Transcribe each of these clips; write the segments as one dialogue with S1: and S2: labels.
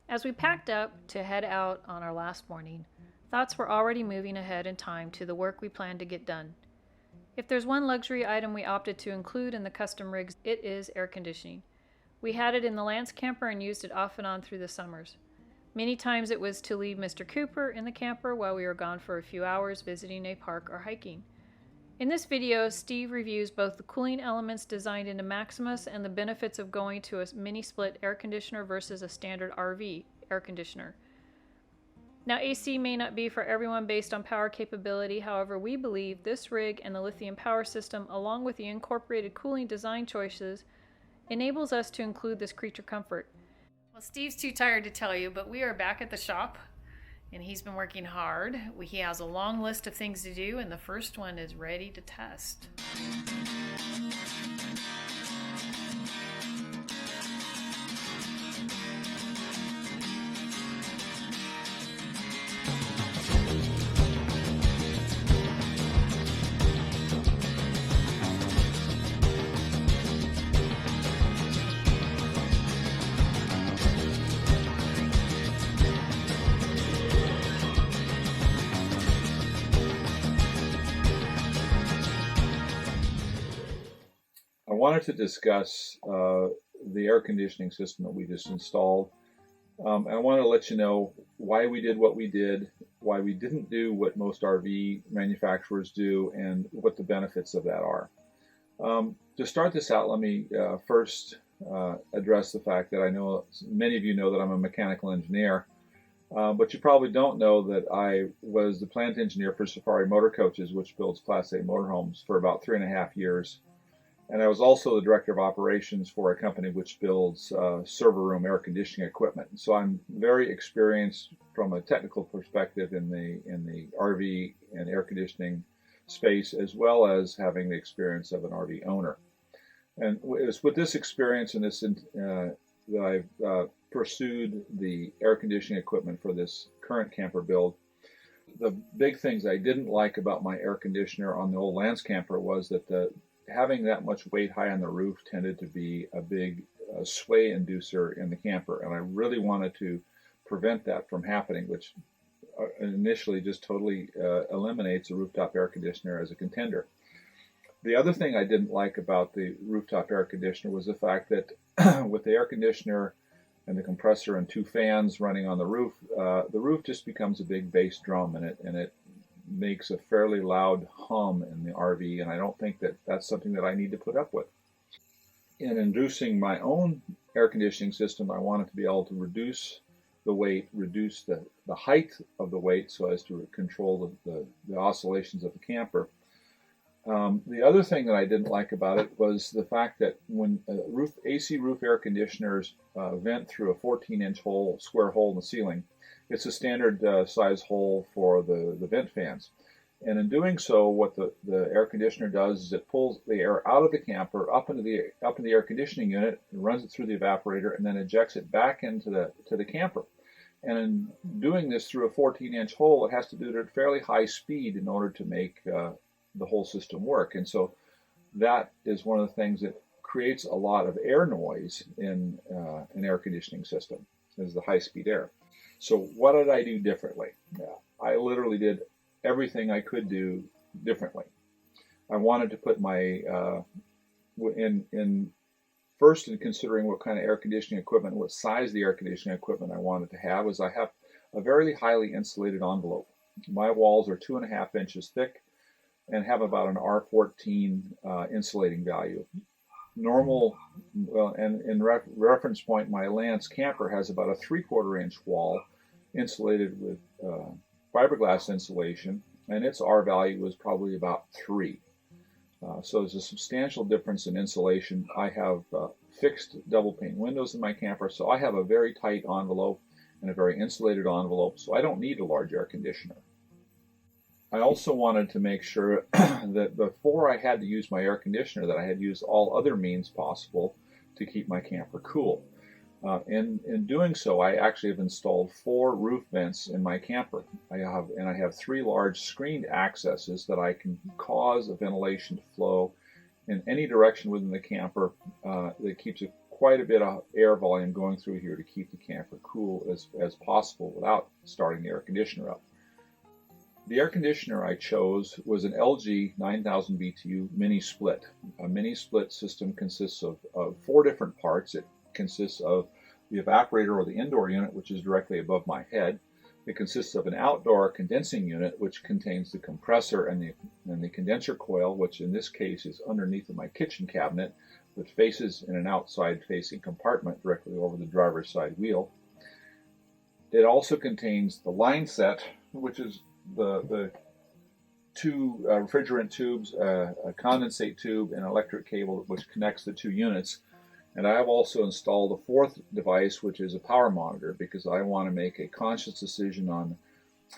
S1: As we packed up to head out on our last morning, thoughts were already moving ahead in time to the work we planned to get done. If there's one luxury item we opted to include in the custom rigs, it is air conditioning. We had it in the Lance camper and used it off and on through the summers. Many times it was to leave Mr. Cooper in the camper while we were gone for a few hours visiting a park or hiking. In this video, Steve reviews both the cooling elements designed into Maximus and the benefits of going to a mini-split air conditioner versus a standard RV air conditioner. Now, AC may not be for everyone based on power capability, however, we believe this rig and the Lithium power system, along with the incorporated cooling design choices, enables us to include this creature comfort. Well, Steve's too tired to tell you, but we are back at the shop, and he's been working hard. He has a long list of things to do, and the first one is ready to test.
S2: I wanted to discuss the air conditioning system that we just installed. And I want to let you know why we did what we did, why we didn't do what most RV manufacturers do, and what the benefits of that are. To start this out, let me first address the fact that I know many of you know that I'm a mechanical engineer, but you probably don't know that I was the plant engineer for Safari Motor Coaches, which builds Class A motorhomes, for about 3.5 years. And I was also the director of operations for a company which builds server room air conditioning equipment. So I'm very experienced from a technical perspective in the RV and air conditioning space, as well as having the experience of an RV owner. And it was with this experience and this that I've pursued the air conditioning equipment for this current camper build. The big things I didn't like about my air conditioner on the old Lance camper was that having that much weight high on the roof tended to be a big sway inducer in the camper, and I really wanted to prevent that from happening, which initially just totally eliminates a rooftop air conditioner as a contender. The other thing I didn't like about the rooftop air conditioner was the fact that with the air conditioner and the compressor and 2 fans running on the roof just becomes a big bass drum, and it makes a fairly loud hum in the RV, and I don't think that that's something that I need to put up with. In inducing my own air conditioning system, I wanted to be able to reduce the weight, reduce the height of the weight so as to control the oscillations of the camper. The other thing that I didn't like about it was the fact that when AC roof air conditioners vent through a 14-inch square hole in the ceiling, it's a standard size hole for the vent fans. And in doing so, what the air conditioner does is it pulls the air out of the camper up into the air conditioning unit, and runs it through the evaporator, and then ejects it back into the camper. And in doing this through a 14-inch hole, it has to do it at fairly high speed in order to make the whole system work. And so that is one of the things that creates a lot of air noise in an air conditioning system, is the high-speed air. So what did I do differently? I literally did everything I could do differently. I wanted to put my first in considering what kind of air conditioning equipment, what size the air conditioning equipment I wanted to have, was I have a very highly insulated envelope. My walls are 2.5 inches thick and have about an R14 insulating value. Normal, well, and in reference point, my Lance camper has about a 3/4 inch wall insulated with fiberglass insulation, and its R value was probably about 3. So there's a substantial difference in insulation. I have fixed double pane windows in my camper, so I have a very tight envelope and a very insulated envelope, so I don't need a large air conditioner. I also wanted to make sure that before I had to use my air conditioner, that I had used all other means possible to keep my camper cool. In doing so, I actually have installed 4 roof vents in my camper. I have 3 large screened accesses that I can cause a ventilation to flow in any direction within the camper that keeps a quite a bit of air volume going through here to keep the camper cool as possible without starting the air conditioner up. The air conditioner I chose was an LG 9000 BTU mini split. A mini split system consists of 4 different parts. It consists of the evaporator or the indoor unit, which is directly above my head. It consists of an outdoor condensing unit, which contains the compressor and the condenser coil, which in this case is underneath of my kitchen cabinet, which faces in an outside-facing compartment directly over the driver's side wheel. It also contains the line set, which is the 2 refrigerant tubes, a condensate tube, and an electric cable which connects the 2 units. And I have also installed a 4th device, which is a power monitor, because I want to make a conscious decision on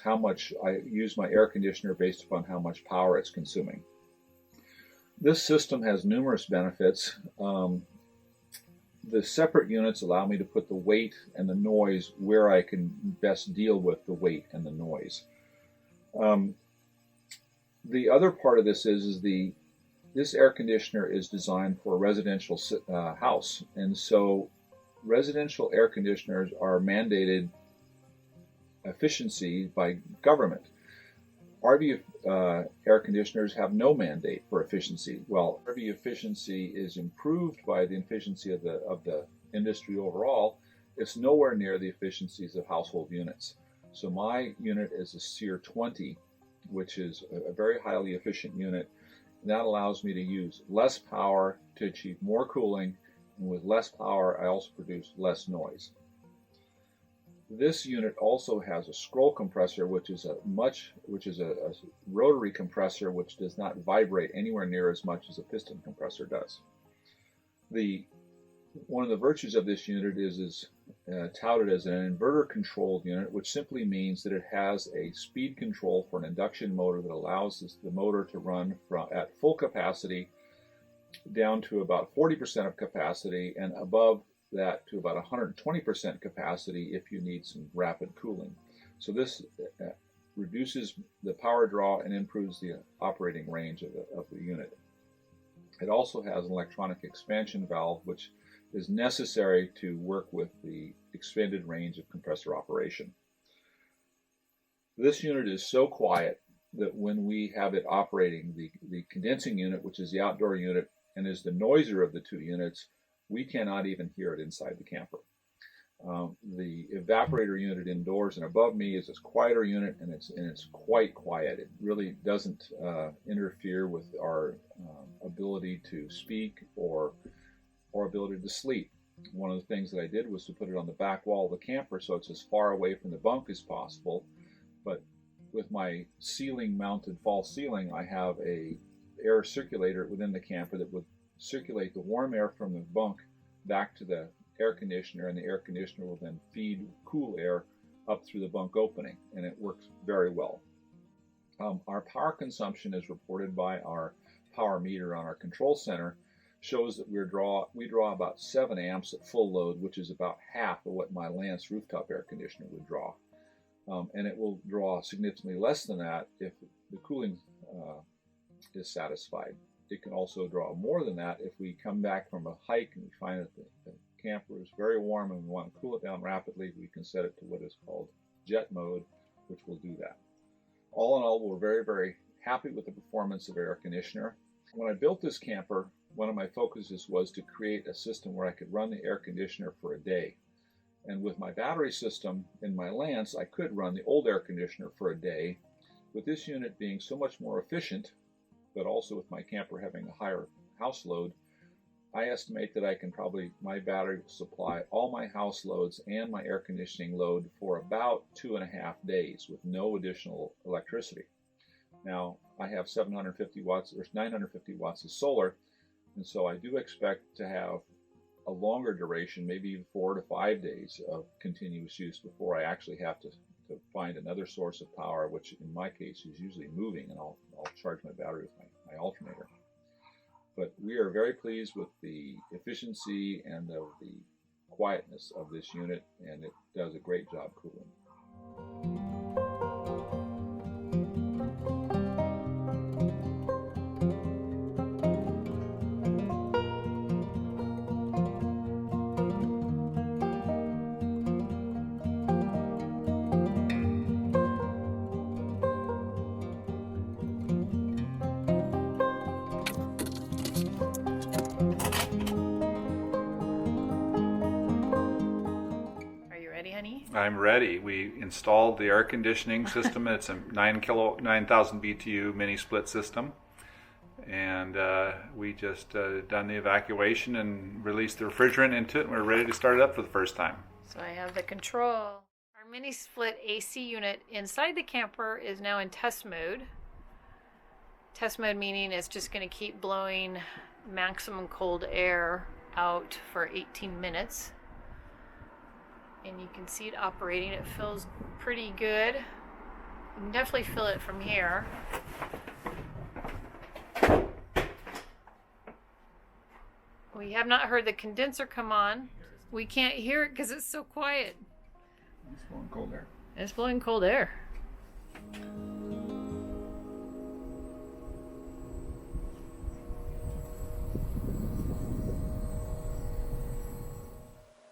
S2: how much I use my air conditioner based upon how much power it's consuming. This system has numerous benefits. The separate units allow me to put the weight and the noise where I can best deal with the weight and the noise. The other part of this is this air conditioner is designed for a residential house, and so residential air conditioners are mandated efficiency by government. RV air conditioners have no mandate for efficiency. Well, RV efficiency is improved by the efficiency of the industry overall. It's nowhere near the efficiencies of household units. So my unit is a SEER 20, which is a very highly efficient unit. And that allows me to use less power to achieve more cooling, and with less power I also produce less noise. This unit also has a scroll compressor, which is a rotary compressor which does not vibrate anywhere near as much as a piston compressor does. One of the virtues of this unit is touted as an inverter controlled unit, which simply means that it has a speed control for an induction motor that allows the motor to run at full capacity down to about 40% of capacity, and above that to about 120% capacity if you need some rapid cooling. So this reduces the power draw and improves the operating range of the unit. It also has an electronic expansion valve, which is necessary to work with the expanded range of compressor operation. This unit is so quiet that when we have it operating, the condensing unit, which is the outdoor unit and is the noiser of the 2 units, we cannot even hear it inside the camper. The evaporator unit indoors and above me is a quieter unit, and it's quite quiet. It really doesn't interfere with our ability to speak or ability to sleep. One of the things that I did was to put it on the back wall of the camper so it's as far away from the bunk as possible. But with my ceiling mounted false ceiling, I have a air circulator within the camper that would circulate the warm air from the bunk back to the air conditioner, and the air conditioner will then feed cool air up through the bunk opening, and it works very well. Our power consumption, as reported by our power meter on our control center, shows that we draw about 7 amps at full load, which is about half of what my Lance rooftop air conditioner would draw. And it will draw significantly less than that if the cooling is satisfied. It can also draw more than that if we come back from a hike and we find that the camper is very warm and we want to cool it down rapidly. We can set it to what is called jet mode, which will do that. All in all, we're very, very happy with the performance of our air conditioner. When I built this camper, one of my focuses was to create a system where I could run the air conditioner for a day. And with my battery system in my Lance, I could run the old air conditioner for a day. With this unit being so much more efficient, but also with my camper having a higher house load, I estimate that my battery will supply all my house loads and my air conditioning load for about 2.5 days with no additional electricity. Now, I have 750 watts or 950 watts of solar, and so I do expect to have a longer duration, maybe 4 to 5 days of continuous use before I actually have to find another source of power, which in my case is usually moving, and I'll charge my battery with my alternator. But we are very pleased with the efficiency and the quietness of this unit, and it does a great job cooling.
S3: I'm ready. We installed the air conditioning system. It's a 9,000 BTU mini split system. And we just done the evacuation and released the refrigerant into it, and we're ready to start it up for the first time.
S1: So I have the control. Our mini split AC unit inside the camper is now in test mode. Test mode meaning it's just going to keep blowing maximum cold air out for 18 minutes. And you can see it operating. It feels pretty good. You can definitely feel it from here. We have not heard the condenser come on. We can't hear it because it's so quiet.
S2: It's blowing cold air.
S1: It's blowing cold air.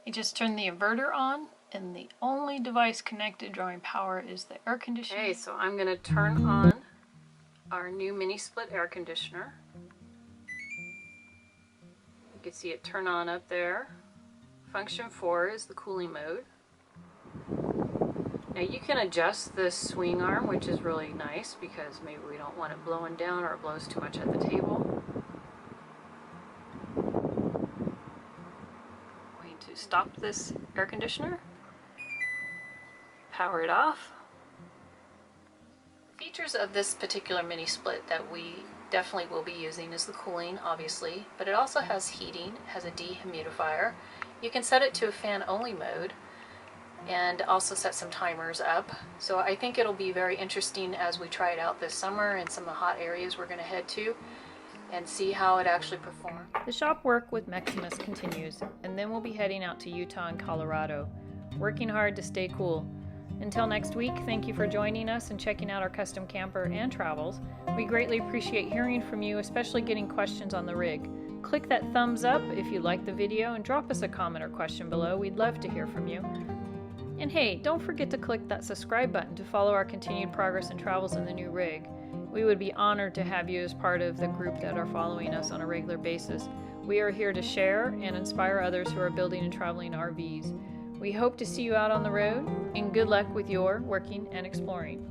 S1: You just turn the inverter on, and the only device connected drawing power is the air conditioner. Okay, so I'm going to turn on our new mini split air conditioner. You can see it turn on up there. Function 4 is the cooling mode. Now you can adjust this swing arm, which is really nice because maybe we don't want it blowing down or it blows too much at the table. Going to stop this air conditioner. Power it off. Features of this particular mini split that we definitely will be using is the cooling, obviously, but it also has heating, has a dehumidifier. You can set it to a fan only mode and also set some timers up. So I think it'll be very interesting as we try it out this summer in some of the hot areas we're going to head to and see how it actually performs. The shop work with Maximus continues, and then we'll be heading out to Utah and Colorado, working hard to stay cool. Until next week, thank you for joining us and checking out our custom camper and travels. We greatly appreciate hearing from you, especially getting questions on the rig. Click that thumbs up if you liked the video and drop us a comment or question below. We'd love to hear from you. And hey, don't forget to click that subscribe button to follow our continued progress and travels in the new rig. We would be honored to have you as part of the group that are following us on a regular basis. We are here to share and inspire others who are building and traveling RVs. We hope to see you out on the road, and good luck with your working and exploring.